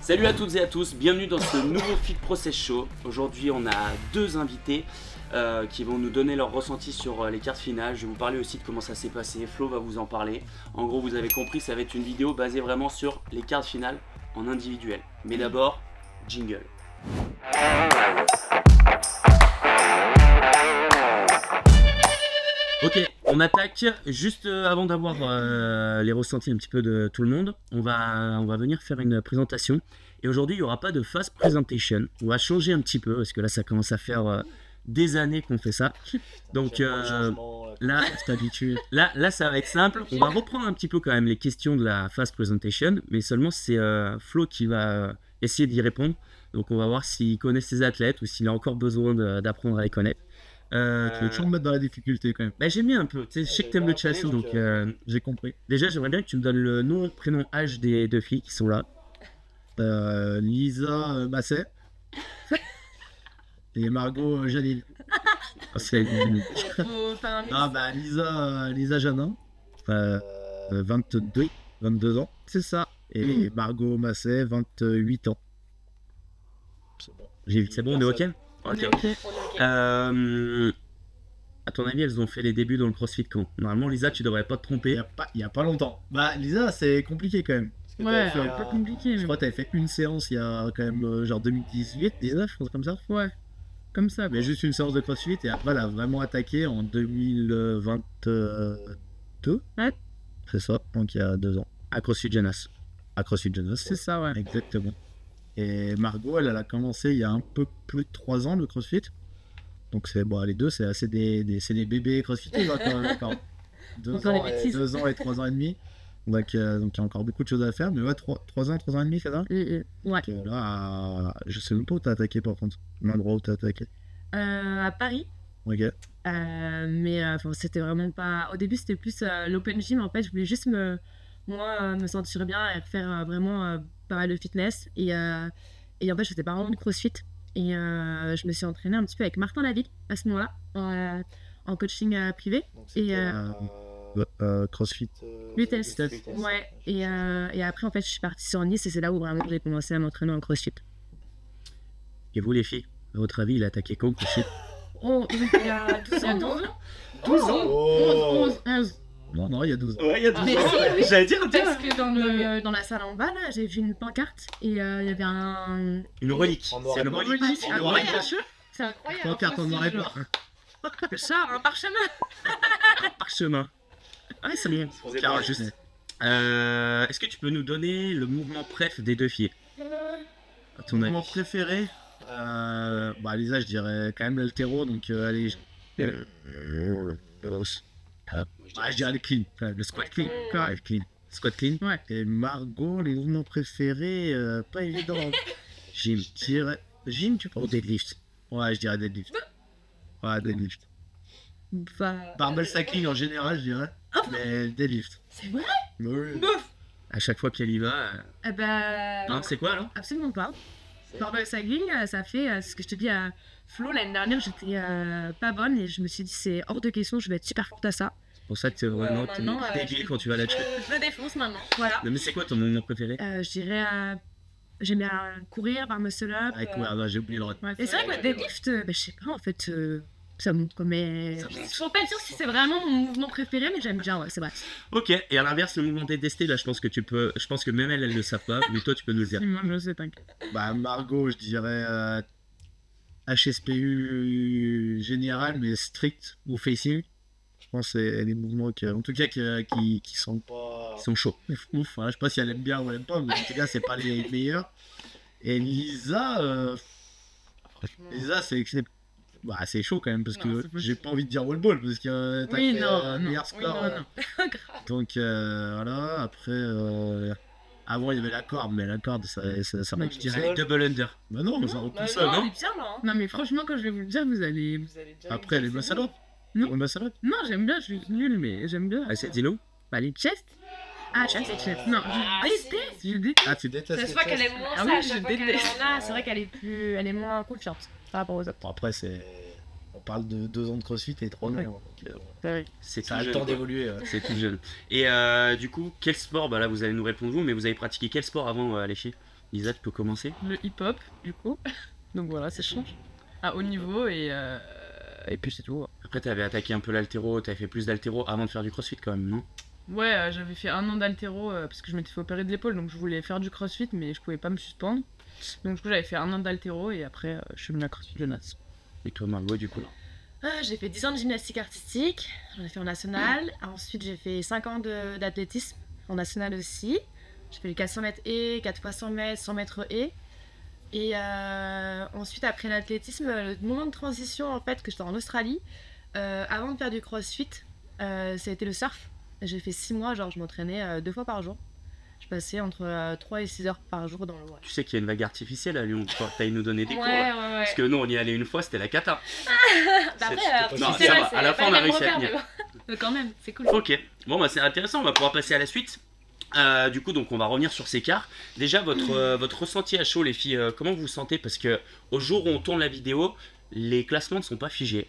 Salut à toutes et à tous, bienvenue dans ce nouveau Fit Process Show. Aujourd'hui on a deux invités qui vont nous donner leur ressenti sur les quarts finales. Je vais vous parler aussi de comment ça s'est passé, Flo va vous en parler. En gros vous avez compris, ça va être une vidéo basée vraiment sur les quarts finales en individuel. Mais d'abord, jingle. Ok, on attaque. Juste avant d'avoir les ressentis un petit peu de tout le monde, on va venir faire une présentation. Et aujourd'hui, il n'y aura pas de fast presentation. On va changer un petit peu parce que là, ça commence à faire des années qu'on fait ça. Donc là, là, ça va être simple. On va reprendre un petit peu quand même les questions de la fast presentation, mais seulement c'est Flo qui va essayer d'y répondre. Donc on va voir s'il connaît ses athlètes ou s'il a encore besoin d'apprendre à les connaître. Tu veux toujours me mettre dans la difficulté quand même. Bah, j'aime bien un peu, tu sais, je sais que t'aimes le chassis, donc j'ai compris. déjà j'aimerais bien que tu me donnes le nom, prénom, âge des deux filles qui sont là. Lisa Masset et Margot Janine. Oh, c'est Ah bah Lisa Janin, 22 ans, c'est ça. Et Margot Masset, 28 ans. C'est bon. C'est bon, on est ok? Ok. À ton avis, elles ont fait les débuts dans le CrossFit quand? Normalement, Lisa, tu devrais pas te tromper. Il y a pas longtemps. Bah Lisa, c'est compliqué quand même. Ouais, un peu compliqué. Je crois que t'avais fait une séance il y a quand même genre 2018, 19, je pense comme ça. Ouais, comme ça. Mais juste une séance de CrossFit et après elle a vraiment attaqué en 2022. Ouais. C'est ça, donc il y a 2 ans. À CrossFit Jonas. À CrossFit Jonas. C'est ça, ouais. Exactement. Et Margot, elle a commencé il y a un peu plus de 3 ans le CrossFit. Donc c'est bon, les deux, c'est assez des bébés CrossFit. 2 ans et 3 ans et demi. Donc il y a encore beaucoup de choses à faire. Mais ouais, 3 ans, 3 ans et demi, c'est ça? Ouais. Donc, là, je sais même pas où t'as attaqué par contre. L'endroit où t'as attaqué. À Paris. Ok. Mais c'était vraiment pas. Au début, c'était plus l'open gym. En fait, je voulais juste me sentir bien et faire vraiment pas mal de fitness. Et en fait, je faisais pas vraiment de CrossFit. Et je me suis entraînée un petit peu avec Martin Laville à ce moment-là, en coaching privé. Et CrossFit. Lutèce. Ouais. Et après, en fait, je suis partie sur Nice et c'est là où vraiment j'ai commencé à m'entraîner en CrossFit. Et vous, les filles, à votre avis, il a attaqué quand le CrossFit? Oh, il y a 12 ans. 12 ans? 11. Non, il y a 12 ans. Ouais, il y a 12 Mais ans. si, J'allais dire, parce que dans la salle en bas, là, j'ai vu une pancarte et il y avait une relique. C'est une relique. C'est incroyable. C'est incroyable. Pancarte en noir et blanc. Ça, un parchemin. Parchemin. Ah, c'est bien. Car juste. Est-ce que tu peux nous donner le mouvement préf des deux filles? À ton avis. Mon préféré, Lisa, je dirais quand même l'haltéro, donc allez. Je dirais le clean, le squat clean. Squat clean. Ouais. Et Margot, les mouvements préférés, pas évident. Gym. Je dirais. Gym, tu penses? Ou deadlift. Ouais, je dirais deadlift. Ouais, deadlift. Bah, Barbell cycling en général, je dirais. Mais deadlift. c'est vrai? Oui. À chaque fois qu'elle y va. Eh ben, Non, c'est quoi alors? absolument pas. Barbell cycling, ça fait ce que je te dis à Flo l'année dernière, j'étais pas bonne et je me suis dit c'est hors de question, je vais être super forte à ça. C'est pour ça que t'es vraiment maintenant, débile quand tu vas là-dessus. Je me défonce maintenant, voilà. Non, mais c'est quoi ton mouvement préféré? Je dirais, j'aime bien courir, par muscle up. Avec j'ai oublié le reste. Et c'est vrai que le deadlift, je sais pas en fait, ça monte comme. Je suis pas sûre si c'est vraiment mon mouvement préféré, mais j'aime bien, ouais, c'est vrai. Ok, et à l'inverse, le mouvement détesté, là, je pense que même elles le savent pas, mais toi, tu peux nous le dire. Moi, je sais, t'inquiète. Margot, je dirais HSPU général, mais strict ou facing. Je pense que c'est des mouvements qui sont pas. Ils sont chauds. Ouf, voilà, je sais pas si elle aime bien ou elle aime pas, mais en tout cas, c'est pas les meilleurs. Et Lisa, c'est chaud quand même parce que j'ai pas envie de dire wall ball parce que t'as fait un meilleur score. Donc voilà, après avant il y avait la corde, mais la corde ça marche. Je dirais double under. Bah non, ça repousse ça, Non, non? c'est bien, non, mais franchement, quand je vais vous le dire, vous allez Après les muscle up. Non. Les muscle up. Non, j'aime bien, je suis nul, mais j'aime bien. Ah, c'est dis-nous. Bah, les chest. Ah, chest et chest. Non, je déteste. Ah, tu détestes. Ça se voit qu'elle est moins Ah ça, oui, à chaque je fois qu'elle déteste. en a, c'est vrai qu'elle est plus. Elle est moins confiante par rapport aux autres. Bon, après c'est. parle de 2 ans de CrossFit et 3 ans. Ça a le temps d'évoluer. C'est tout jeune. Et du coup, quel sport, bah là vous allez nous répondre vous, mais vous avez pratiqué quel sport avant les filles? Lisa, tu peux commencer? Le hip-hop, du coup. Donc voilà, ça change. À haut niveau et puis c'est tout. Après, tu avais attaqué un peu l'haltéro, tu avais fait plus d'haltéro avant de faire du CrossFit quand même, non? Ouais, j'avais fait 1 an d'haltéro parce que je m'étais fait opérer de l'épaule, donc je voulais faire du CrossFit, mais je pouvais pas me suspendre. Donc du coup, j'avais fait 1 an d'haltéro et après, je suis venue à CrossFit Jeunesse. Et toi, Margot, du coup? J'ai fait 10 ans de gymnastique artistique, j'en ai fait en national. Ensuite, j'ai fait 5 ans d'athlétisme en national aussi. J'ai fait les 400 mètres et 4 fois 100 mètres, 100 mètres et. Et ensuite, après l'athlétisme, le moment de transition en fait, que j'étais en Australie, avant de faire du CrossFit, ça a été le surf. J'ai fait 6 mois, genre je m'entraînais 2 fois par jour. Je passais entre 3 et 6 heures par jour dans le water. Tu sais qu'il y a une vague artificielle à Lyon, t'as nous donner des cours. Ouais. Parce que nous, on y allait une fois, c'était la cata. Après, non, ça va. À la fin, on a réussi à tenir. Mais quand même, c'est cool. Ok, bon, bah c'est intéressant, on va pouvoir passer à la suite. Du coup, donc on va revenir sur ces quarts. Déjà, votre ressenti à chaud, les filles, comment vous vous sentez? Parce que au jour où on tourne la vidéo, les classements ne sont pas figés.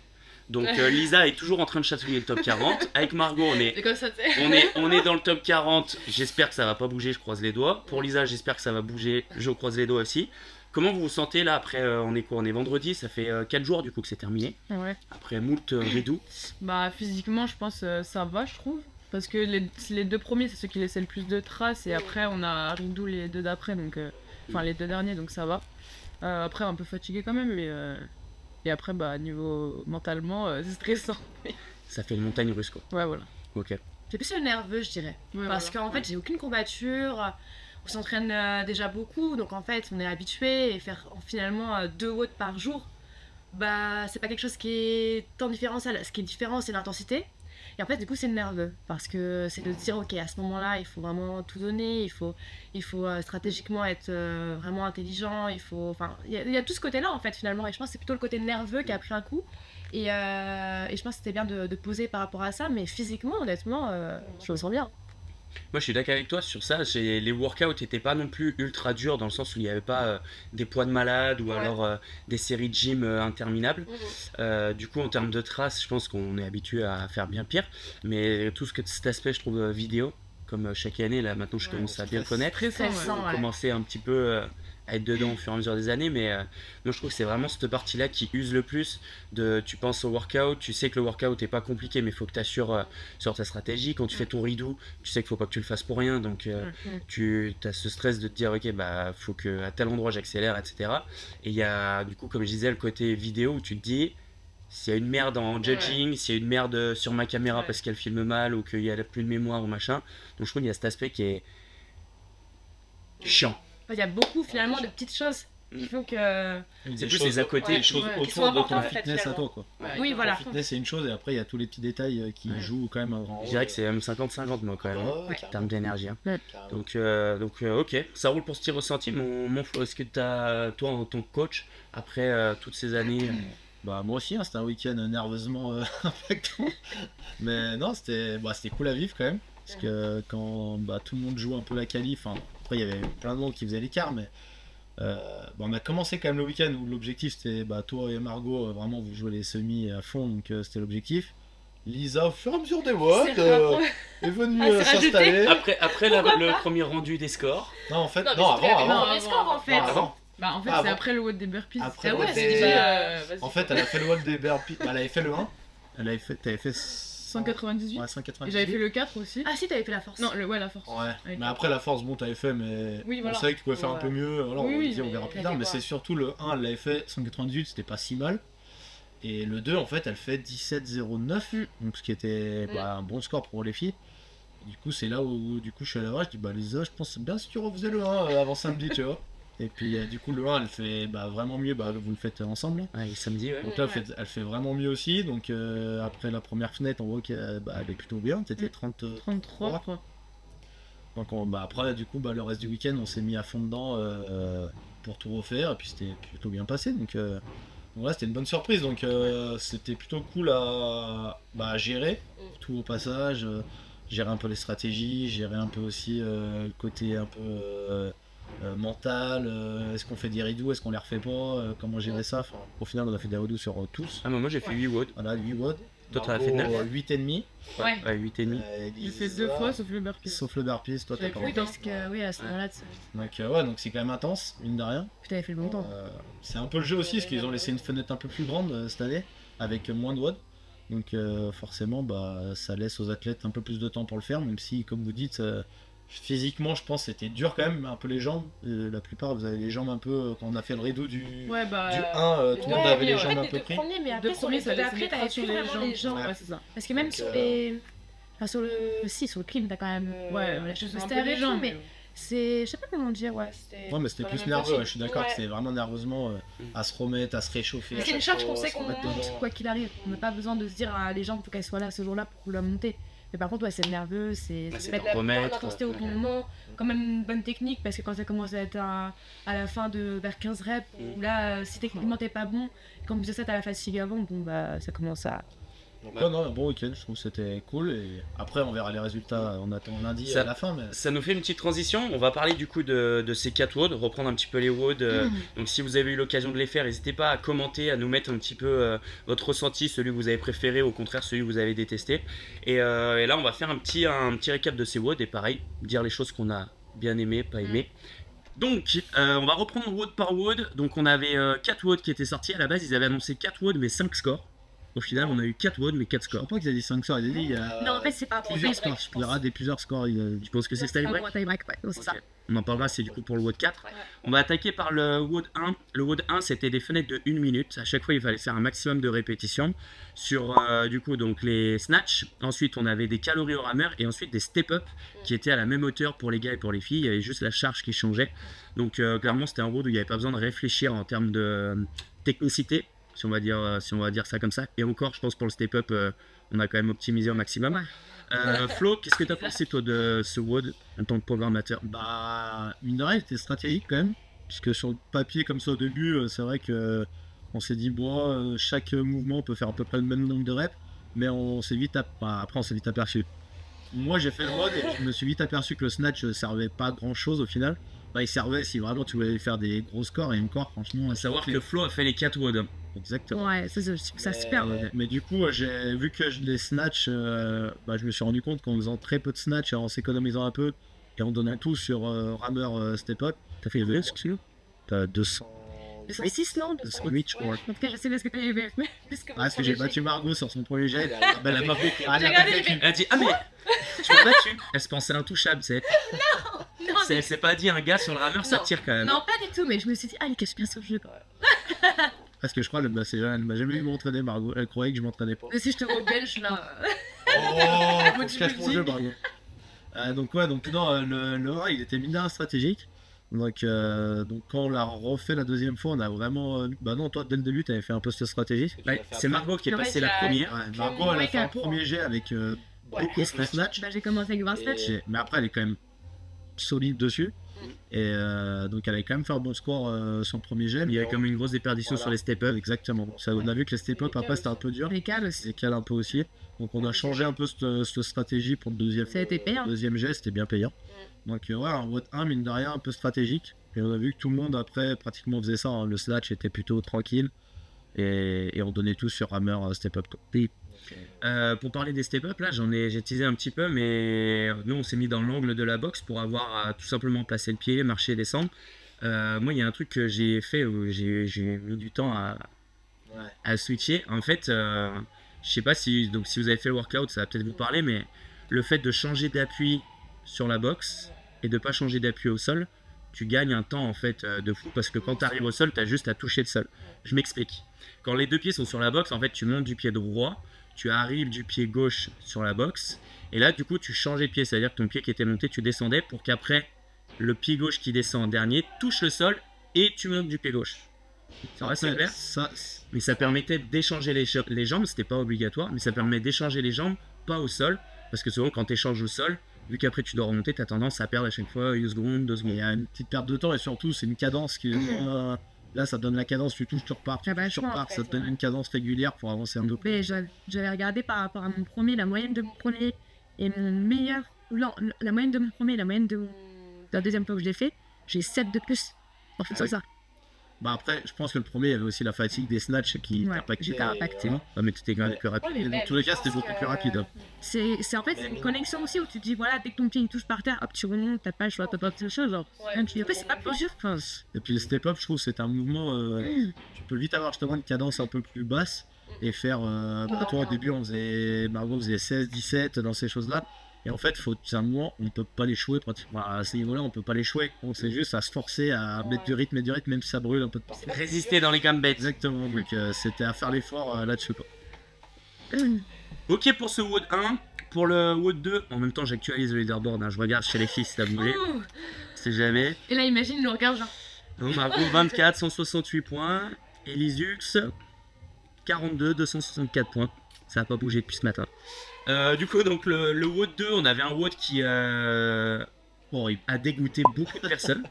Donc Lisa est toujours en train de chatouiller le top 40. Avec Margot, on est dans le top 40. J'espère que ça va pas bouger, je croise les doigts. Pour Lisa, j'espère que ça va bouger, je croise les doigts aussi. Comment vous vous sentez là après on est quoi? On est vendredi, ça fait 4 jours du coup que c'est terminé. Ouais. Après moult rideaux. Bah physiquement, je pense ça va, je trouve. Parce que les 2 premiers, c'est ceux qui laissaient le plus de traces. Et après, on a Ridou les 2 d'après, donc enfin les 2 derniers, donc ça va. Après, un peu fatigué quand même, mais et après, bah niveau mentalement, c'est stressant. Ça fait une montagne russe quoi. Ouais, voilà. Ok. C'est plus le nerveux, je dirais. Ouais, parce qu'en fait, j'ai aucune courbature. On s'entraîne déjà beaucoup, donc en fait, on est habitué. Et faire finalement 2 watts par jour, bah c'est pas quelque chose qui est tant différent. Ce qui est différent, c'est l'intensité. Et en fait, du coup, c'est le nerveux. Parce que c'est de se dire, ok, à ce moment-là, il faut vraiment tout donner. Il faut stratégiquement être vraiment intelligent. Il y a tout ce côté-là, en fait, finalement. Et je pense que c'est plutôt le côté nerveux qui a pris un coup. Et je pense que c'était bien de poser par rapport à ça. Mais physiquement, honnêtement, je me sens bien. Moi je suis d'accord avec toi sur ça, les workouts n'étaient pas non plus ultra durs dans le sens où il n'y avait pas des poids de malade ou alors des séries de gym interminables. Du coup en termes de traces, je pense qu'on est habitué à faire bien pire, mais tout cet aspect je trouve vidéo, comme chaque année là maintenant je commence à bien le connaître, commencer un petit peu à être dedans au fur et à mesure des années, mais moi je trouve que c'est vraiment cette partie là qui use le plus. Tu penses au workout, tu sais que le workout n'est pas compliqué, mais il faut que tu assures sur ta stratégie. Quand tu fais ton redo, tu sais qu'il faut pas que tu le fasses pour rien, donc tu as ce stress de te dire ok bah faut que à tel endroit j'accélère, etc. Et il y a du coup comme je disais le côté vidéo où tu te dis s'il y a une merde en judging, s'il y a une merde sur ma caméra parce qu'elle filme mal ou qu'il y a plus de mémoire ou machin, donc je trouve qu'il y a cet aspect qui est chiant. Il y a beaucoup finalement de petites choses qui font que. C'est plus les à côté, les choses autour de ton fitness à toi quoi. Oui, voilà. Le fitness c'est une chose et après il y a tous les petits détails qui jouent quand même un grand rôle. Je dirais que c'est même 50-50 moi quand même, en termes d'énergie. Hein. Donc ok, ça roule pour ce petit ressenti. Mon Flo, est-ce que toi en tant que coach, après toutes ces années. Bah moi aussi, hein, c'était un week-end nerveusement impactant. Mais non, c'était cool à vivre quand même. Parce que quand tout le monde joue un peu la qualif, après il y avait plein de monde qui faisait l'écart, mais on a commencé quand même le week-end où l'objectif c'était toi et Margot, vraiment vous jouez les semis à fond, donc c'était l'objectif. Lisa, au fur et à mesure des watts, est venue s'installer. Après le premier rendu des scores. Non, en fait, avant. Les scores en fait. Avant. Bah en fait c'est après le WOD des burpees. Après, en fait elle a fait le WOD des burpees, elle avait fait le 1, t'avais fait 198. Ouais, 198. Et j'avais fait le 4 aussi. Ah si, t'avais fait la force. Non, la force. Ouais, mais après la force, bon, t'avais fait, mais on savait que tu pouvais faire un peu mieux. Voilà, on verra plus tard, mais c'est surtout le 1, elle l'avait fait 198, c'était pas si mal. Et le 2, en fait, elle fait 17,09, donc ce qui était un bon score pour les filles. Du coup, c'est là où du coup, je suis allé voir, je dis, Lisa, je pense bien si tu refaisais le 1 avant samedi, tu vois. Et puis du coup le 1 elle fait vraiment mieux, vous le faites ensemble. Ouais, samedi, ouais. Donc là elle fait vraiment mieux aussi, donc après la première fenêtre on voit qu'elle est plutôt bien, c'était 33 je crois. Donc après du coup le reste du week-end on s'est mis à fond dedans pour tout refaire, et puis c'était plutôt bien passé, donc voilà, c'était une bonne surprise, donc c'était plutôt cool à gérer, tout au passage, gérer un peu les stratégies, gérer un peu aussi le côté un peu mental, est-ce qu'on fait des redos, est-ce qu'on les refait pas, comment gérer ça. Enfin, au final, on a fait des redos sur tous. Ah, moi j'ai fait 8 WOD. Voilà, 8 WOD. Toi, t'en as fait 9 8,5. Ouais, 8,5. J'ai fait 2 fois sauf le burpee. Sauf le burpee, toi t'as pas. oui, parce que oui, à ce moment-là, Donc c'est quand même intense, mine de rien. tu avais fait longtemps. C'est un peu le jeu aussi, parce qu'ils ont laissé une fenêtre un peu plus grande cette année, avec moins de WOD. Donc forcément, ça laisse aux athlètes un peu plus de temps pour le faire, même si, comme vous dites, physiquement, je pense que c'était dur quand même, un peu les jambes. La plupart, vous avez les jambes un peu, quand on a fait le redo du 1, tout le monde avait les jambes un peu pris. Mais après, sur les autres, après, t'avais plus vraiment les jambes. Ouais, c'est ça. Parce que même sur les... Enfin, sur le clim, t'as quand même... la chose c'était avec jambes, mais... C'est, je sais pas comment dire, ouais. Ouais, mais c'était plus nerveux, je suis d'accord que c'était vraiment nerveusement à se remettre, à se réchauffer. C'est une charge qu'on sait qu'on monte, quoi qu'il arrive. On n'a pas besoin de se dire, les jambes, faut qu'elles soient là ce jour-là pour la monter. Mais par contre, ouais, c'est nerveux, c'est mettre l'intensité au bon moment, quand même une bonne technique, parce que quand ça commence à être à la fin de vers 15 reps, où là, si techniquement t'es pas bon, quand plus de ça, t'as la fatigue avant, bon, ça commence à... Non, un bon week-end, je trouve que c'était cool. Et après, on verra les résultats, on attend lundi à la fin. Mais... Ça nous fait une petite transition. On va parler du coup de ces 4 WOD, reprendre un petit peu les WOD. Donc, si vous avez eu l'occasion de les faire, n'hésitez pas à commenter, à nous mettre un petit peu votre ressenti, celui que vous avez préféré, au contraire, celui que vous avez détesté. Et là, on va faire un petit récap de ces WOD et pareil, dire les choses qu'on a bien aimé, pas aimé. Donc, on va reprendre WOD par WOD. Donc, on avait 4 WOD qui étaient sortis. À la base, ils avaient annoncé 4 WOD, mais 5 scores. Au final, on a eu 4 WOD, mais 4 scores. Je crois pas qu'ils aient dit 5 scores, ils ont dit il y a non, en fait, c'est pas plusieurs scores. Il y aura plusieurs scores. Tu penses que c'est tie-break? Ouais, c'est ça. On en parlera, c'est du coup pour le WOD 4. On va attaquer par le WOD 1. Le WOD 1, c'était des fenêtres de 1 minute. À chaque fois, il fallait faire un maximum de répétitions sur du coup donc les snatch. Ensuite, on avait des calories au rameur et ensuite des step-up qui étaient à la même hauteur pour les gars et pour les filles. Il y avait juste la charge qui changeait. Donc clairement, c'était un WOD où il n'y avait pas besoin de réfléchir en termes de technicité. Si on va dire ça comme ça. Et encore, je pense pour le step-up, on a quand même optimisé au maximum. Flo, qu'est-ce que tu as pensé toi de ce WOD en tant que programmateur? Mine de rien, c'était stratégique quand même. Puisque sur le papier, comme ça au début, c'est vrai que on s'est dit, chaque mouvement peut faire à peu près le même nombre de reps. Mais on s'est vite aperçu. Moi, j'ai fait le WOD et je me suis vite aperçu que le snatch ne servait pas à grand chose au final. Il servait si vraiment tu voulais faire des gros scores et encore, franchement. À savoir que Flo a fait les 4 WOD. Exactement. Ouais, ça super. Mais du coup, j'ai vu que les snatch, je me suis rendu compte qu'en faisant très peu de snatch et en s'économisant un peu, et en donnant tout sur rameur step up, t'as fait le VS, excuse moi. T'as 200. 206 non 208, je crois. En tout cas, je sais pas ce que t'as eu. Parce que j'ai battu Margot sur son premier jet. Elle a dit, ah mais tu m'as battu. Elle se pensait intouchable, c'est. Non, elle s'est pas dit un gars sur le rameur, ça tire quand même. Non, pas du tout, mais je me suis dit, il cache bien ce jeu. Parce que je crois elle m'a jamais vu m'entraîner, Margot. Elle croyait que je m'entraînais pas. Mais si je te vois belge là. Faut que je cache mon jeu, Margot. Donc non, le 1 il était mine stratégique. Donc quand on l'a refait la deuxième fois, on a vraiment. Non, toi dès le début t'avais fait un post stratégique. C'est Margot qui est passée la première. Margot elle a fait un premier jet avec beaucoup de snatch. J'ai commencé avec 20 snatch. Mais après elle est quand même solide dessus. Et donc elle avait quand même fait un bon score sur le premier jet. Il y avait comme une grosse déperdition sur les step-up. Exactement. Ça, on a vu que les step-up après c'était un peu dur. Les cales aussi. Les cales un peu aussi. Donc on a changé un peu cette stratégie pour le deuxième. Ça a été payant. Deuxième jet, c'était bien payant. Donc un WOD 1 mine de rien un peu stratégique. Et on a vu que tout le monde après pratiquement faisait ça. Le snatch était plutôt tranquille. Et on donnait tout sur rameur step-up. Pour parler des step-up, là j'ai teasé un petit peu, mais nous on s'est mis dans l'angle de la boxe pour avoir à tout simplement placer le pied, marcher, descendre. Moi il y a un truc que j'ai fait où j'ai mis du temps à switcher. En fait, je sais pas si vous avez fait le workout, ça va peut-être vous parler, mais le fait de changer d'appui sur la boxe et de pas changer d'appui au sol, tu gagnes un temps en fait de fou, parce que quand tu arrives au sol, tu as juste à toucher le sol. Je m'explique. Quand les deux pieds sont sur la boxe, en fait tu montes du pied droit, tu arrives du pied gauche sur la boxe, et là du coup tu changeais de pied, c'est à dire que ton pied qui était monté, tu descendais pour qu'après le pied gauche qui descend en dernier touche le sol et tu montes du pied gauche. C'est clair ça, mais ça permettait d'échanger les jambes, c'était pas obligatoire, mais ça permet d'échanger les jambes, pas au sol, parce que souvent quand tu échanges au sol, vu qu'après tu dois remonter, tu as tendance à perdre à chaque fois 1 seconde, 2 secondes. Il y a une petite perte de temps et surtout c'est une cadence qui là ça donne la cadence, tu touches, tu repars, ça te donne une cadence régulière pour avancer un peu. Mais j'avais regardé par rapport à mon premier, la moyenne de mon premier et mon meilleur, non, la moyenne de mon premier, la moyenne de la deuxième fois que je l'ai fait, j'ai 7 de plus en faisant ça. Bah après, je pense que le premier, il y avait aussi la fatigue des snatchs qui j'étais impacté. Mais tu étais quand même plus rapide. Dans tous les cas, c'était beaucoup plus rapide. C'est en fait une connexion aussi où tu te dis, voilà, dès que ton pied il touche par terre, hop, tu remontes, t'as pas le choix, t'as pas de chose. Genre, tu dis, après, c'est pas plus dur. Enfin, et puis le step-up, je trouve, c'est un mouvement. Tu peux vite avoir justement une cadence un peu plus basse et faire. Toi, au début, Margot faisait 16, 17 dans ces choses-là. Et en fait, c'est un mouvement, on ne peut pas l'échouer pratiquement. À ce niveau-là, on ne peut pas l'échouer. On sait juste à se forcer à mettre du rythme, même si ça brûle un peu de temps. Résister dans les gambettes. Exactement, donc c'était à faire l'effort là-dessus. Ok pour ce WOD 1. Pour le WOD 2, en même temps, j'actualise le leaderboard. Hein. Je regarde chez les filles si ça bougé. C'est jamais. Et là, imagine, le regard, genre. Donc, Margot, 24, 168 points. Elisux, 42, 264 points. Ça n'a pas bougé depuis ce matin. Du coup, donc le WOD 2, on avait un WOD qui a dégoûté beaucoup de personnes.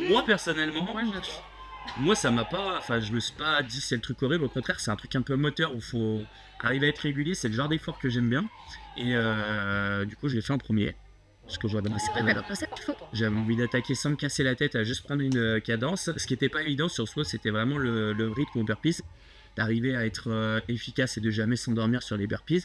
Moi, personnellement, moi ça m'a pas. Enfin, je me suis pas dit c'est le truc horrible. Au contraire, c'est un truc un peu moteur où il faut arriver à être régulier. C'est le genre d'effort que j'aime bien. Et du coup, je l'ai fait en premier. Parce que j'avais envie d'attaquer sans me casser la tête, à juste prendre une cadence. Ce qui n'était pas évident sur ce WOD, c'était vraiment le rythme au burpees. D'arriver à être efficace et de jamais s'endormir sur les burpees.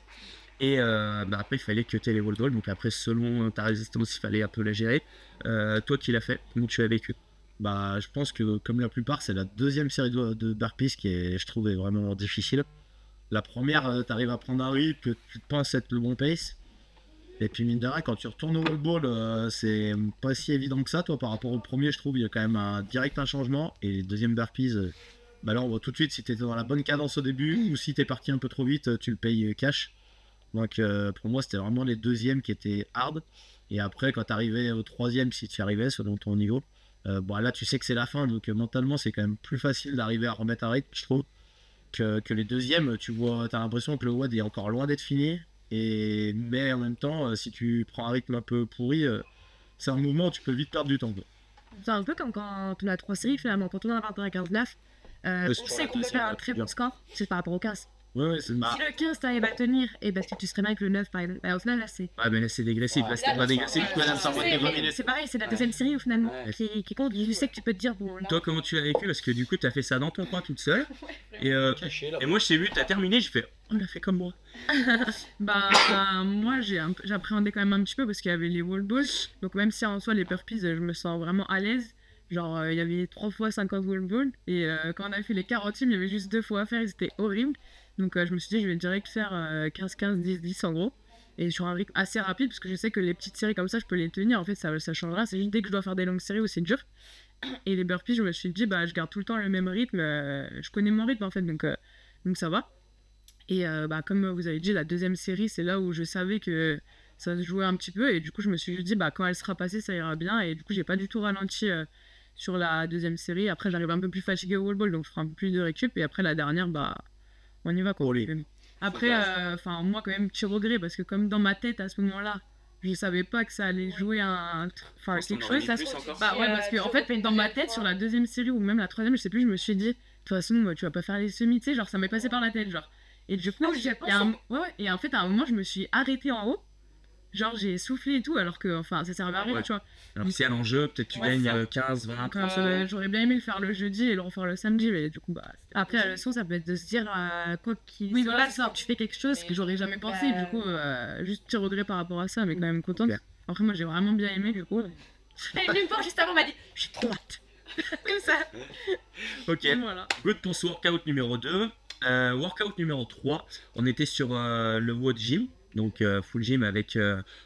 Et après, il fallait cutter les wall balls. Donc après, selon ta résistance, il fallait un peu la gérer. Toi qui l'as fait, comment tu as vécu? Bah, je pense que comme la plupart, c'est la deuxième série de burpees qui est, je trouve, vraiment difficile. La première, tu arrives à prendre un rythme que tu penses être le bon pace. Et puis mine de rien, quand tu retournes au wall ball, c'est pas si évident que ça. Toi, par rapport au premier, je trouve, il y a quand même un changement. Et les deuxièmes burpees, là, on voit tout de suite si tu étais dans la bonne cadence au début ou si tu es parti un peu trop vite, tu le payes cash. Donc pour moi, c'était vraiment les deuxièmes qui étaient hard. Et après, quand tu arrivais au troisième, si tu y arrivais selon ton niveau, là, tu sais que c'est la fin. Donc mentalement, c'est quand même plus facile d'arriver à remettre un rythme, je trouve, que les deuxièmes. Tu as l'impression que le WOD est encore loin d'être fini. Mais en même temps, si tu prends un rythme un peu pourri, c'est un mouvement où tu peux vite perdre du temps. C'est un peu comme quand on a 3 séries, finalement. Quand on a 21 15-9, on sait qu'on peut faire un très bon score. C'est par rapport au 15. Ouais, c'est si le 15 t'arrives à tenir, et tu serais bien avec le 9 par exemple. Au final, là c'est. Ouais, mais là c'est dégressif, là c'était pas dégressif. C'est pareil, c'est la deuxième série finalement qui compte. Je sais que tu peux te dire bon. Toi, comment tu as vécu? Parce que du coup, t'as fait ça dans ton coin toute seule. Et moi, je t'ai vu, t'as terminé, j'ai fait on l'a fait comme moi. Moi j'appréhendais quand même un petit peu parce qu'il y avait les wall balls. Donc, même si en soi, les burpees, je me sens vraiment à l'aise. Genre, il y avait 3 fois 50 wall balls. Et quand on avait fait les 40e, il y avait juste 2 fois à faire et c'était horrible. Donc je me suis dit je vais direct faire 15-15, 10-10 en gros. Et sur un rythme assez rapide parce que je sais que les petites séries comme ça je peux les tenir. En fait ça changera. C'est juste dès que je dois faire des longues séries où c'est dur. Et les burpees je me suis dit je garde tout le temps le même rythme. Je connais mon rythme en fait donc ça va. Et comme vous avez dit la deuxième série c'est là où je savais que ça se jouait un petit peu. Et du coup je me suis dit quand elle sera passée ça ira bien. Et du coup j'ai pas du tout ralenti sur la deuxième série. Après j'arrive un peu plus fatigué au wall ball donc je ferai un peu plus de récup. Et après la dernière on y va quoi. Après, moi quand même, petit regret parce que comme dans ma tête à ce moment-là, je savais pas que ça allait jouer quelque chose. Parce que en fait, dans ma tête sur la deuxième série ou même la troisième, je sais plus, je me suis dit de toute façon, tu vas pas faire les semis, tu sais, genre ça m'est passé par la tête, genre. Et du coup, et en fait, à un moment, je me suis arrêtée en haut. Genre j'ai soufflé et tout alors que ça servait à rien tu vois. Alors si à l'enjeu peut-être tu gagnes 15, 20, j'aurais bien aimé le faire le jeudi et le refaire le samedi mais du coup après la leçon ça peut être de se dire quoi qu'il soit tu fais quelque chose que j'aurais jamais pensé du coup juste petit regret par rapport à ça mais quand même contente. Après moi j'ai vraiment bien aimé du coup. Et une fois juste avant m'a dit j'ai trop hâte. Comme ça. Ok, voilà. Good pour ce workout numéro 2. Workout numéro 3, on était sur le WOD Gym. Donc full gym avec,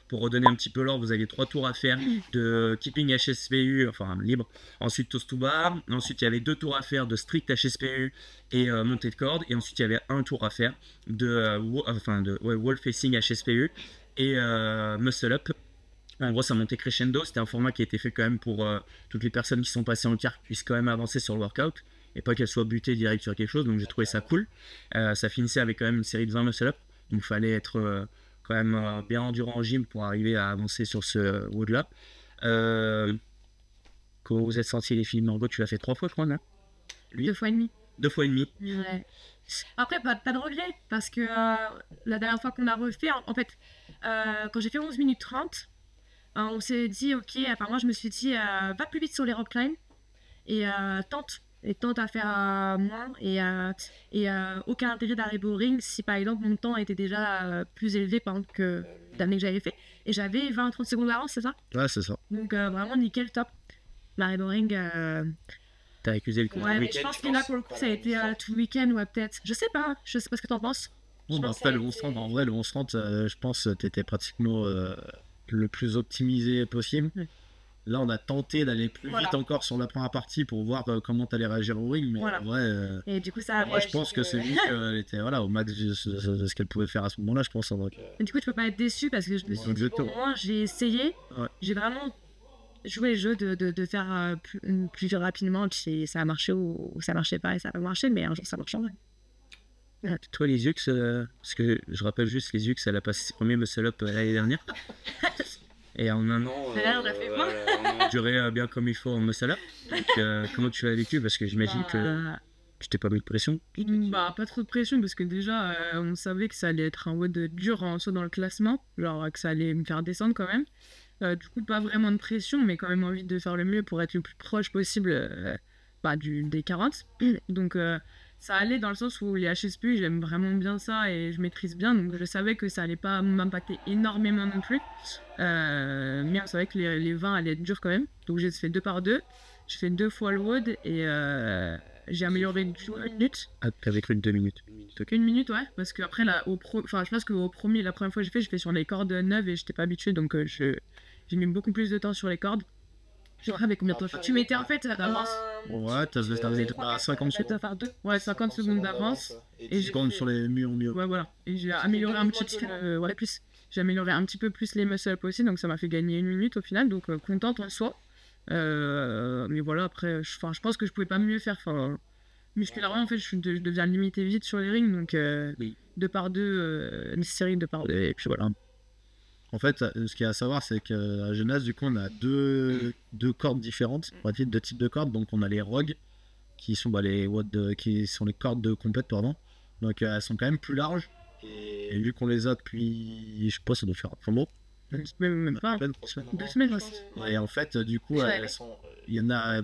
pour redonner un petit peu l'ordre, vous aviez 3 tours à faire de keeping HSPU, enfin libre. Ensuite toast to bar. Ensuite il y avait 2 tours à faire de strict HSPU et montée de corde. Et ensuite il y avait 1 tour à faire de wall facing HSPU et muscle up. En gros ça montait crescendo. C'était un format qui a été fait quand même pour toutes les personnes qui sont passées en quart puissent quand même avancer sur le workout. Et pas qu'elles soient butées direct sur quelque chose. Donc j'ai trouvé ça cool. Ça finissait avec quand même une série de 20 muscle up. Donc il fallait être quand même bien endurant en gym pour arriver à avancer sur ce WOD là. Comment vous êtes senti les films? Margot, tu l'as fait 3 fois je crois, non? 2 fois et demi. 2 fois et demi. Ouais. Après pas de regret parce que la dernière fois qu'on a refait en fait quand j'ai fait 11 minutes 30 on s'est dit, ok, enfin moi je me suis dit, va plus vite sur les rock climbs et tente à faire moins et aucun intérêt d'arriver au ring si par exemple mon temps était déjà plus élevé par exemple que l'année que j'avais fait. Et j'avais 20-30 secondes d'avance, c'est ça? Ouais, c'est ça. Donc vraiment nickel, top. L'arrivée au ring... T'as accusé le coup. Ouais, mais je pense que là pour le coup ça a été tout le week-end, ouais peut-être. Je sais pas ce que t'en penses. Bon, bah, après le 11-30, en vrai le 11-30, je pense que t'étais pratiquement le plus optimisé possible. Ouais. Là, on a tenté d'aller plus vite encore sur la première partie pour voir comment t'allais réagir au ring, mais en vrai, et du coup, ça moi, je pense que c'est lui qu'elle était au max de ce qu'elle pouvait faire à ce moment-là, je pense. Donc. Mais du coup, tu peux pas être déçu parce que je me suis dit, moi, j'ai essayé, j'ai vraiment joué le jeu de faire plus rapidement, si ça a marché ou ça marchait pas et ça a pas marché, mais un jour, ça marchera. Toi, les Yux, parce que je rappelle juste, les Yux, elle a passé ses premiers muscle-up l'année dernière. Et en un an, on a duré bien comme il faut en muscle-up. Donc, comment tu l'as vécu? Parce que j'imagine que tu t'es pas mis de pression. Bah, pas trop de pression, parce que déjà, on savait que ça allait être un WOD dur en saut dans le classement. Genre que ça allait me faire descendre quand même. Du coup, pas vraiment de pression, mais quand même envie de faire le mieux pour être le plus proche possible des 40. Donc, ça allait dans le sens où les HSP, j'aime vraiment bien ça et je maîtrise bien, donc je savais que ça allait pas m'impacter énormément non plus. Mais on savait que les 20 allaient être durs quand même, donc j'ai fait 2 par 2. J'ai fait 2 fois le WOD et j'ai amélioré une minute. Avec une 2 minutes. Une minute, ouais, parce que après, je pense qu'au premier, la première fois que j'ai fait sur les cordes neuves et j'étais pas habituée, donc j'ai mis beaucoup plus de temps sur les cordes. Je me rappelle combien de temps tu mettais en fait d'avance. Ouais, t'avais 50 secondes. Ouais, 50 secondes d'avance. Et je compte sur les murs. Ouais, voilà. Et j'ai amélioré un petit peu plus. J'ai amélioré un petit peu plus les muscle-up aussi, donc ça m'a fait gagner 1 minute au final, donc contente en soi. Mais voilà, après, je pense que je pouvais pas mieux faire. Musculairement, en fait, je deviens limité vite sur les rings, donc 2 par 2, une série 2 par 2, et puis voilà. En fait, ce qu'il y a à savoir, c'est qu'à Genasse, du coup, on a deux cordes différentes, on va dire 2 types de cordes. Donc, on a les ROG, qui sont qui sont les cordes de compète, pardon. Donc, elles sont quand même plus larges. Et vu qu'on les a depuis, je sais pas, ça doit faire un mois. Même pas. 2 semaines aussi. Et en fait, du coup, il y en a,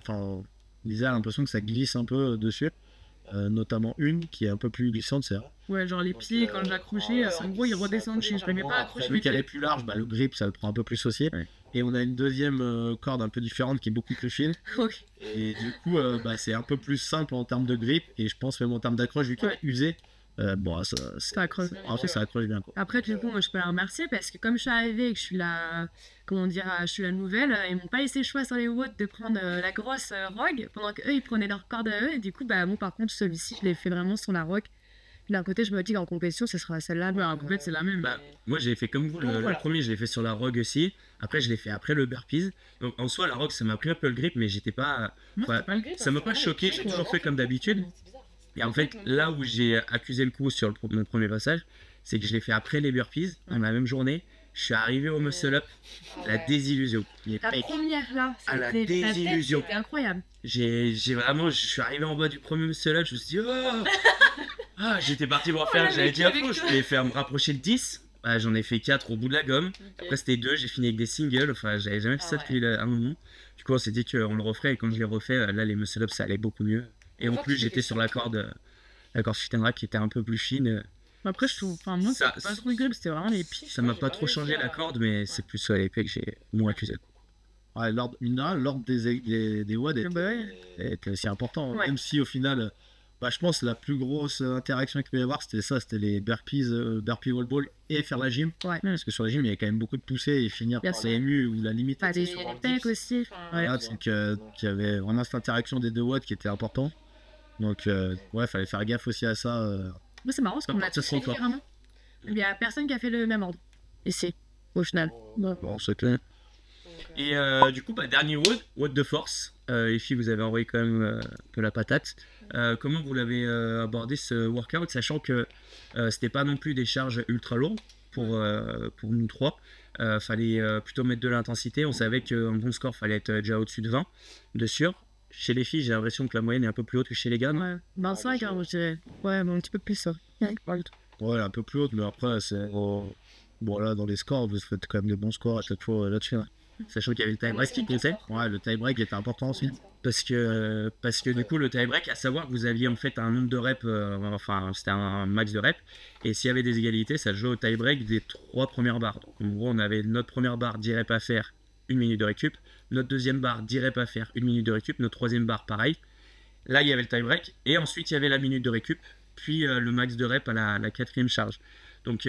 Lisa a l'impression que ça glisse un peu dessus. Notamment une qui est un peu plus glissante, c'est vrai. Ouais, genre les pieds, quand j'accrochais, en gros, ils redescendent. Je n'arrivais pas à accrocher. Vu qu'elle est plus large, le grip, ça le prend un peu plus aussi. Ouais. Et on a une deuxième corde un peu différente qui est beaucoup plus fine. Okay. Et du coup, c'est un peu plus simple en termes de grip. Et je pense même en termes d'accroche, vu qu'elle est usée. Ça accroche. Ça accroche bien, quoi. Après, du coup, moi, je peux la remercier parce que comme je suis arrivée et que je suis la nouvelle, ils m'ont pas laissé le choix sur les WOD de prendre la grosse ROG pendant qu'eux, ils prenaient leur corde à eux. Et du coup, moi, par contre, celui-ci, je l'ai fait vraiment sur la ROG. D'un côté, je me dis qu'en compétition, ce sera celle-là. Ouais, en compétition, c'est la même. Moi, j'ai fait comme vous. Le premier, je l'ai fait sur la ROG aussi. Après, je l'ai fait après le burpees. Donc, en soi, la ROG, ça m'a pris un peu le grip, mais j'étais pas. Ça m'a pas choqué. J'ai toujours fait comme d'habitude. Et en fait, là où j'ai accusé le coup sur mon premier passage, c'est que je l'ai fait après les burpees, dans la même journée. Je suis arrivé au muscle-up, la désillusion. La première là, la désillusion. C'était incroyable. Je suis arrivé en bas du premier muscle-up, je me suis dit, j'étais parti pour faire, j'avais dit à fond, je voulais faire me rapprocher de 10. J'en ai fait 4 au bout de la gomme. Okay. Après, c'était 2, j'ai fini avec des singles. Enfin, j'avais jamais fait ça depuis un moment. Du coup, on s'est dit qu'on le referait, et quand je l'ai refait, là, les muscle-up, ça allait beaucoup mieux. Et en plus, j'étais sur la corde fit and rack qui était un peu plus fine. Après, je trouve, moi, ça pas trop grip, c'était vraiment les pieds. Ça m'a pas trop changé la corde, mais c'est plus à l'épée que j'ai moins accusé. Ouais, l'ordre des WOD était aussi important, même si au final, je pense que la plus grosse interaction qu'il peut y avoir, c'était les burpee wall ball et faire la gym. Ouais. Parce que sur la gym, il y avait quand même beaucoup de poussées et finir par CMU ou la limite. Les pecs aussi. Donc, il y avait vraiment cette interaction des 2 WOD qui était important. Donc, fallait faire gaffe aussi à ça. Moi, c'est marrant parce qu'on a tous fait différemment. Il y a personne qui a fait le même ordre. Et c'est au final. Bon, c'est clair. Et du coup, dernier WOD de force. Les filles, vous avez envoyé quand même de la patate. Comment vous l'avez abordé ce workout, sachant que c'était pas non plus des charges ultra lourdes pour nous 3. Fallait plutôt mettre de l'intensité. On savait qu'un bon score fallait être déjà au-dessus de 20 de sûr. Chez les filles, j'ai l'impression que la moyenne est un peu plus haute que chez les gars. Ouais, 25, je dirais. Ouais, mais un petit peu plus ça. Ouais, un peu plus haute, mais après, c'est. Là, dans les scores, vous faites quand même des bons scores à chaque fois là-dessus. sachant qu'il y avait le tie-break qui comptait. Ouais, le tie-break était important aussi. Parce que du coup, le tie-break, à savoir que vous aviez en fait un nombre de reps, enfin, c'était un max de reps, et s'il y avait des égalités, ça jouait au tie-break des 3 premières barres. Donc, en gros, on avait notre première barre 10 reps à faire, 1 minute de récup, notre deuxième barre 10 reps à faire, 1 minute de récup, notre troisième barre pareil. Là, il y avait le tie-break, et ensuite, il y avait la minute de récup, puis le max de reps à la quatrième charge. Donc,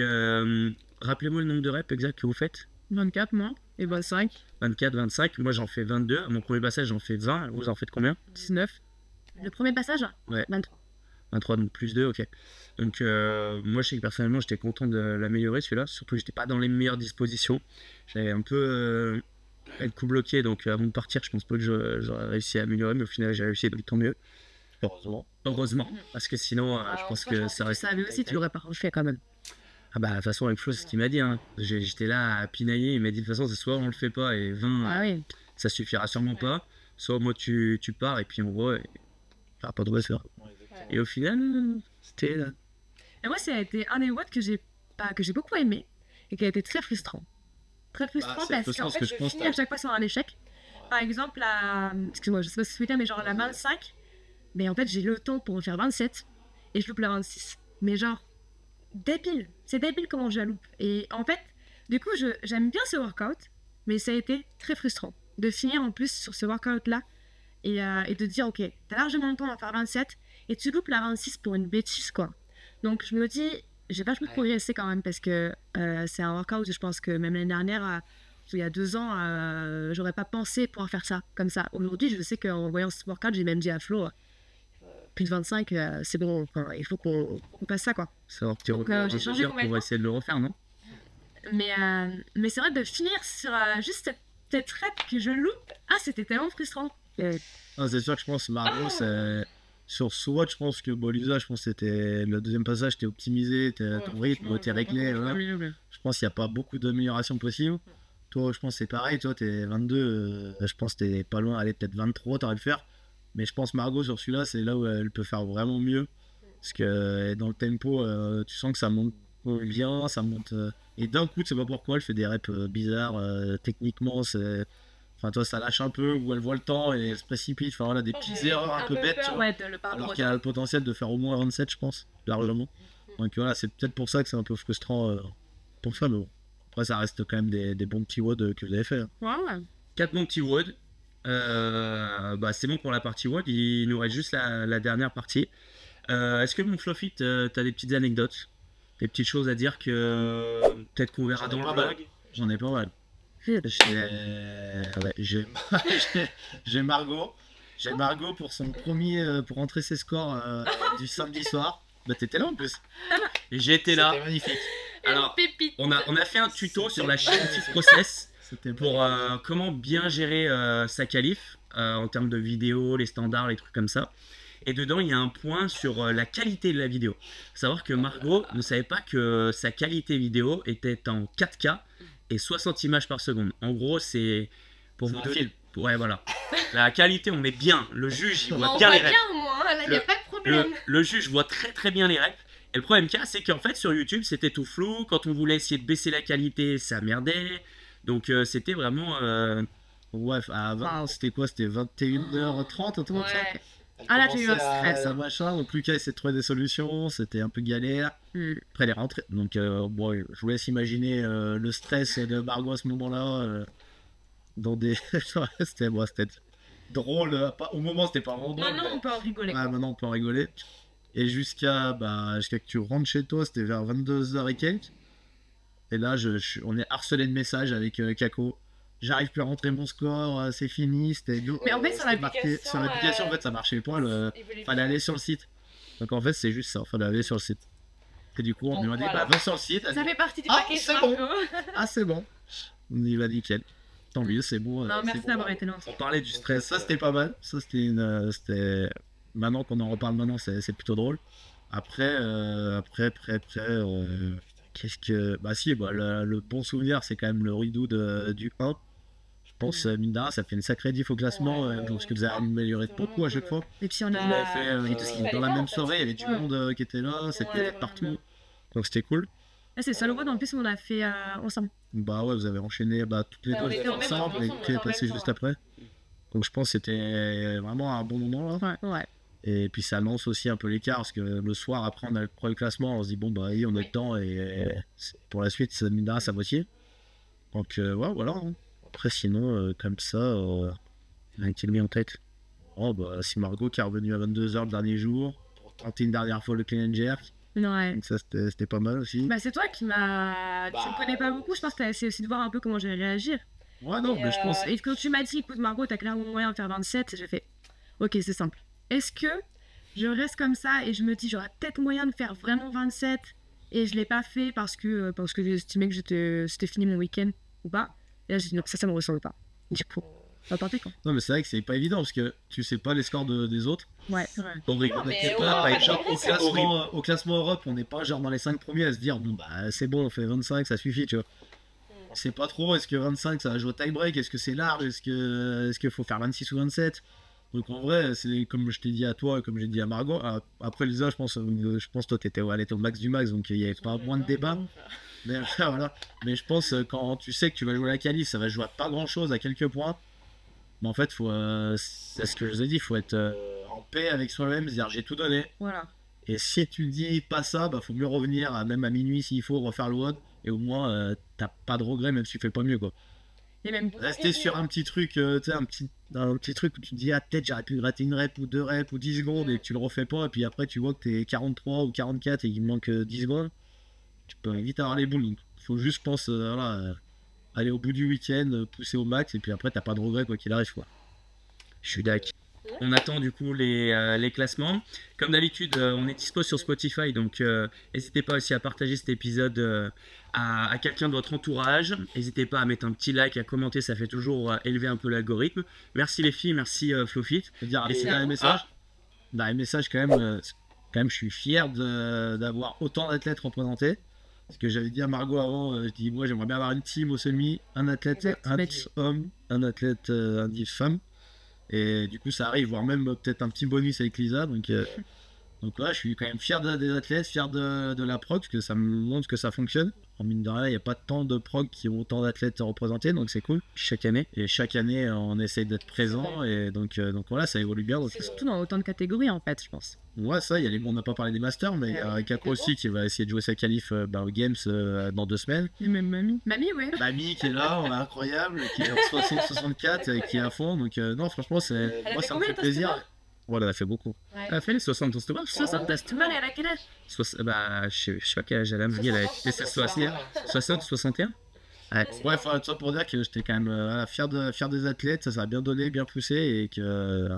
rappelez-moi le nombre de reps exact que vous faites. 24 moi, et 25. 24, 25, moi j'en fais 22, à mon premier passage j'en fais 20, vous en faites combien? 19. Le premier passage? Ouais. 23. 23, donc plus 2, ok. Donc moi je sais que personnellement j'étais content de l'améliorer celui-là, surtout que j'étais pas dans les meilleures dispositions. J'avais un peu le coup bloqué, donc avant de partir je pense pas que j'aurais réussi à améliorer, mais au final j'ai réussi, donc tant mieux. Heureusement, parce que sinon je pense que ça reste... Ça avait aussi, tu l'aurais pas refait quand même. Ah bah de toute façon avec Flo c'est ce qu'il m'a dit, hein. J'étais là à pinailler, il m'a dit de toute façon c'est soit on le fait pas et 20 ça suffira sûrement pas, soit moi tu pars et puis en gros pas de faire. Et au final c'était... Et moi ça a été un des watts que j'ai beaucoup aimé et qui a été très frustrant. Très frustrant parce qu'en fait je finis à chaque fois sur un échec. Par exemple excuse-moi je sais pas si c'était mais genre la 25, mais en fait j'ai le temps pour en faire 27 et je loupe la 26. Mais genre débile, c'est débile comment je la loupe. Et en fait, du coup, j'aime bien ce workout, mais ça a été très frustrant de finir en plus sur ce workout-là et de dire, ok, t'as largement le temps d'en faire 27 et tu loupes la 26 pour une bêtise, quoi. Donc je me dis, j'ai vachement progressé quand même parce que c'est un workout, je pense que même l'année dernière, il y a 2 ans, j'aurais pas pensé pouvoir faire ça comme ça. Aujourd'hui, je sais qu'en voyant ce workout, j'ai même dit à Flo, plus de 25, c'est bon, enfin, il faut qu'on passe ça, quoi. J'ai changé, on va essayer de le refaire, non? Mais c'est vrai de finir sur juste cette rep que je loupe, c'était tellement frustrant. C'est sûr que je pense Margot, sur SWAT, je pense que Lisa, je pense que c'était le deuxième passage, t'es optimisé, ton rythme, t'es réglé. Je pense qu'il n'y a pas beaucoup d'amélioration possible. Toi, je pense que c'est pareil, toi, t'es 22, je pense que t'es pas loin, allez, peut-être 23, t'aurais pu faire. Mais je pense Margot sur celui-là, c'est là où elle peut faire vraiment mieux. Parce que dans le tempo, tu sens que ça monte bien, ça monte. Et d'un coup, tu sais pas pourquoi, elle fait des reps bizarres. Techniquement, enfin, toi, ça lâche un peu, où elle voit le temps et elle se précipite. Enfin, voilà, des petites erreurs un peu bêtes. Alors qu'elle a le potentiel de faire au moins 27, je pense, largement. Donc voilà, c'est peut-être pour ça que c'est un peu frustrant pour ça. Mais bon. Après, ça reste quand même des bons petits WOD que vous avez fait. Ouais. 4 bons petits WOD. C'est bon pour la partie WOD, il nous reste juste la dernière partie. Est-ce que mon Flofit, t'as des petites anecdotes, des petites choses à dire que peut-être qu'on verra dans le vlog? J'en ai pas mal. J'ai Margot. J'ai Margot pour son premier, pour rentrer ses scores du samedi soir. Bah t'étais là en plus. J'étais là. C'était magnifique. Alors, on a fait un tuto sur la chaîne Fit Process. Pour comment bien gérer sa qualif en termes de vidéo, les standards, les trucs comme ça. Et dedans, il y a un point sur la qualité de la vidéo. Faut savoir que Margot ne savait pas que sa qualité vidéo était en 4K et 60 images par seconde. En gros, c'est pour vous donner... Ouais, voilà. La qualité, on met bien. Le juge, il voit bien les reps. Il n'y a pas de problème. Le juge voit très très bien les reps. Et le problème qu'il y a, c'est qu'en fait, sur YouTube, c'était tout flou. Quand on voulait essayer de baisser la qualité, ça merdait. Donc c'était vraiment... Ouais, à 20, c'était quoi? C'était 21h30, un truc comme ça. Là, j'ai eu un stress. Machin, donc Lucas essaie de trouver des solutions, c'était un peu galère. Après, elle est rentrée. Donc, bon, je vous laisse imaginer le stress de Margot à ce moment-là. Dans des. C'était drôle. Au moment, c'était pas vraiment drôle. Maintenant, on peut en rigoler. Ouais, maintenant, on peut en rigoler. Et jusqu'à que tu rentres chez toi, c'était vers 22h et quelques. Et là, on est harcelé de messages avec Kako. J'arrive plus à rentrer mon score, c'est fini. Mais en fait, sur l'application, en fait, ça marchait pas. Fallait aller sur le site. Donc en fait, c'est juste ça. Fallait aller sur le site. Et du coup, on lui a dit, va sur le site. Ça fait partie du paquet. C'est bon. C'est bon. On y va nickel. Tant mieux, c'est bon. Non, merci d'avoir été là. On parlait du stress. Ça, c'était pas mal. Ça, c'était maintenant qu'on en reparle maintenant, c'est plutôt drôle. Après, qu'est-ce que... le bon souvenir, c'est quand même le redo du 1. Je pense, mine de rien, ça fait une sacrée diff au classement, parce que vous avez amélioré beaucoup à chaque fois. Et puis on a fait, dans la même soirée, il y avait du monde qui était là, c'était partout. Donc c'était cool. Là, c'est le seul WOD en plus on a fait ensemble. Bah ouais, vous avez enchaîné toutes les deux ensemble et tu es passé juste après. Donc je pense que c'était vraiment un bon moment là. Ouais. Et puis ça annonce aussi un peu l'écart parce que le soir après on a le premier classement, on se dit bon bah on est dedans et pour la suite ça minera sa moitié. Donc ouais voilà. Après sinon comme ça, rien qui est mis en tête. Oh bah c'est Margot qui est revenue à 22h le dernier jour pour tenter une dernière fois le clean and jerk. Ouais. Donc ça c'était pas mal aussi. Bah c'est toi qui m'as... Tu me connais pas beaucoup, je pense que t'as essayé aussi de voir un peu comment j'allais réagir. Ouais non mais je pense... Et quand tu m'as dit écoute Margot t'as clairement moyen de faire 27, j'ai fait ok c'est simple. Est-ce que je reste comme ça et je me dis j'aurais peut-être moyen de faire vraiment 27 et je l'ai pas fait parce que j'estimais que c'était fini mon week-end ou pas. Et là j'ai dit non ça me ressemble pas. Du coup on va tenter quoi. Non mais c'est vrai que c'est pas évident parce que tu sais pas les scores des autres. Ouais c'est vrai. Au classement Europe on n'est pas genre dans les 5 premiers à se dire bon bah c'est bon on fait 25 ça suffit tu vois. C'est pas trop, est-ce que 25 ça va jouer au tie-break, est-ce que c'est large, est-ce qu'il faut faire 26 ou 27. Donc en vrai, c'est comme je t'ai dit à toi, comme j'ai dit à Margot. Après Lisa, je pense toi t'étais au max du max, donc il n'y avait pas moins de débat. Mais voilà. Mais je pense quand tu sais que tu vas jouer la qualif, ça va jouer à pas grand chose, à quelques points. Mais en fait, c'est ce que je vous ai dit, il faut être en paix avec soi-même, c'est-à-dire j'ai tout donné. Voilà. Et si tu dis pas ça, bah faut mieux revenir, même à minuit s'il faut, refaire le WOD. Et au moins, t'as pas de regret, même si tu fais pas mieux quoi. Et même rester sur un petit truc, tu sais, un petit truc où tu te dis, ah, peut-être j'aurais pu gratter une rep ou 2 reps ou 10 secondes et que tu le refais pas, et puis après tu vois que t'es 43 ou 44 et qu'il manque 10 secondes, tu peux vite avoir les boules. Donc il faut juste, je pense, aller au bout du week-end, pousser au max, et puis après t'as pas de regret quoi qu'il arrive quoi. Je suis d'accord. On attend du coup les classements. Comme d'habitude, on est dispo sur Spotify, donc n'hésitez pas aussi à partager cet épisode à quelqu'un de votre entourage. N'hésitez pas à mettre un petit like, à commenter, ça fait toujours élever un peu l'algorithme. Merci les filles, merci Flowfit. Dans les messages, quand même, je suis fier d'avoir autant d'athlètes représentés. Parce que j'avais dit à Margot avant, je dis moi j'aimerais bien avoir une team au semi, un athlète, un div homme, un athlète, un div femme. Et du coup ça arrive, voire même peut-être un petit bonus avec Lisa. Donc là je suis quand même fier des athlètes, fier de la prog, parce que ça me montre que ça fonctionne. En mine de rien, il n'y a pas tant de prog qui ont autant d'athlètes représentés, donc c'est cool. Chaque année on essaye d'être présent, et donc voilà, ça évolue bien. C'est surtout dans autant de catégories en fait, je pense. Ouais, ça, on n'a pas parlé des masters, mais il y a Kako aussi qui va essayer de jouer sa qualif aux Games dans 2 semaines. Et même Mamie. Mamie, ouais. Mamie qui est là, on est incroyable, qui est en 60-64, qui est à fond. Donc non, franchement, ça me fait plaisir. Voilà, elle a fait beaucoup. Ouais. Elle a fait les 60 toasts. 60 toasts, elle a quel âge? Bah, je sais pas quel âge elle a. Mamie, elle a fait 60 61. Ouais, tout ça pour dire que j'étais quand même fier des athlètes, ça a bien donné, bien poussé, et que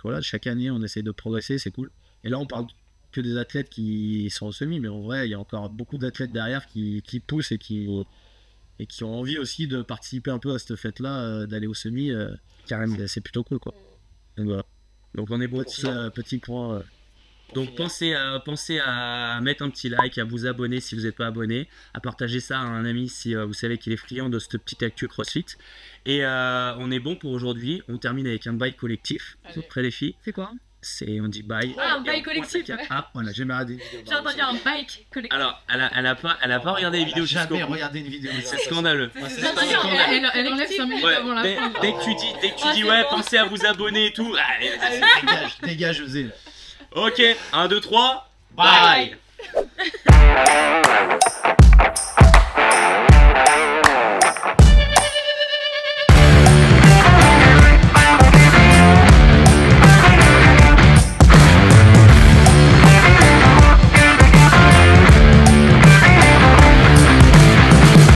voilà, chaque année on essaie de progresser, c'est cool. Et là on parle que des athlètes qui sont au semi, mais en vrai il y a encore beaucoup d'athlètes derrière qui poussent et qui ont envie aussi de participer un peu à cette fête-là, d'aller au semi, carrément, c'est plutôt cool quoi. Donc voilà. Donc on est beau. Petit point. Donc pensez à mettre un petit like, à vous abonner si vous n'êtes pas abonné, à partager ça à un ami si vous savez qu'il est friand de cette petite actu CrossFit. Et on est bon pour aujourd'hui. On termine avec un bail collectif. Près les filles. C'est quoi? On dit bail. Ah, un bail collectif. Ah, on a jamais regardé. J'ai entendu un bike collectif. Alors, elle a pas regardé les vidéos jusqu'au bout. Jamais regardé une vidéo. C'est scandaleux. Elle enlève 5 minutes avant la fin. Dès que tu dis ouais, pensez à vous abonner et tout. Dégage, José. Ok, 1, 2, 3, bye.